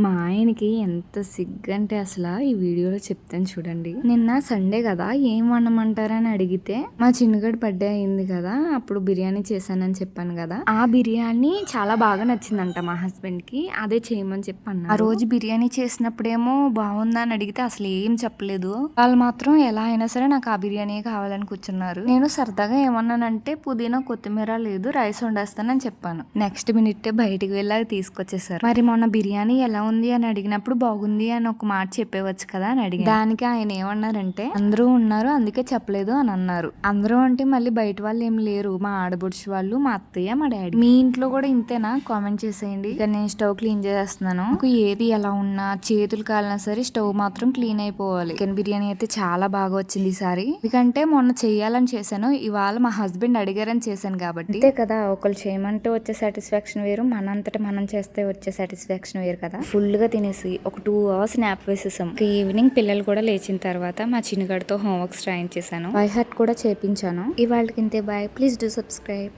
మా ఆయనకి ఎంత సిగ్గంటే అసలు ఈ వీడియోలో చెప్తాను చూడండి. నిన్న సండే కదా ఏం వండమంటారని అడిగితే మా చిన్నగడి బర్త్డే అయింది కదా అప్పుడు బిర్యానీ చేశానని చెప్పాను కదా, ఆ బిర్యానీ చాలా బాగా నచ్చిందంట మా హస్బెండ్ కి. అదే చేయమని చెప్పి అన్నారు. ఆ రోజు బిర్యానీ చేసినప్పుడేమో బాగుందా అని అడిగితే అసలు ఏం చెప్పలేదు. వాళ్ళు మాత్రం ఎలా అయినా సరే నాకు ఆ బిర్యానీ కావాలని కూర్చున్నారు. నేను సరదాగా ఏమన్నానంటే పుదీనా కొత్తిమీర లేదు రైస్ వండేస్తానని చెప్పాను. నెక్స్ట్ మినిట్ బయటికి వెళ్ళి అది తీసుకొచ్చేసారు. మరి మొన్న బిర్యానీ ఎలా ఉంది అని అడిగినప్పుడు బాగుంది అని ఒక మాట చెప్పేవచ్చు కదా అని అడిగాను. దానికి ఆయన ఏమన్నారంటే అందరూ ఉన్నారు అందుకే చెప్పలేదు అని అన్నారు. అందరూ అంటే మళ్ళీ బయట వాళ్ళు ఏం లేరు, మా ఆడబుడ్చి వాళ్ళు, మా అత్తయ్య, మా డాడీ. మీ ఇంట్లో కూడా ఇంతేనా? కామెంట్ చేసేయండి. ఇక నేను స్టవ్ క్లీన్ చేస్తున్నాను. నాకు ఏది ఎలా ఉన్నా చేతులు కాలినా సరే స్టవ్ మాత్రం క్లీన్ అయిపోవాలి. చికెన్ బిర్యానీ అయితే చాలా బాగా వచ్చింది ఈసారి. ఎందుకంటే మొన్న చెయ్యాలని చేశాను, ఇవాళ మా హస్బెండ్ అడిగారని చేశాను కాబట్టి. అంతే కదా, ఒకళ్ళు చేయమంటే వచ్చే సాటిస్ఫాక్షన్ వేరు, మనంతట మనం చేస్తే వచ్చే సాటిస్ఫాక్షన్ వేరు కదా. ఫుల్ గా తినేసి ఒక 2 అవర్స్ నాప్ వేసేసాం. ఈవినింగ్ పిల్లలు కూడా లేచిన తర్వాత మా చిన్నగాడితో హోంవర్క్స్ రాయించేసాను, బై హార్ట్ కూడా చేపించాను. ఇవాళకి ఇంతే, బాయ్. Please do subscribe.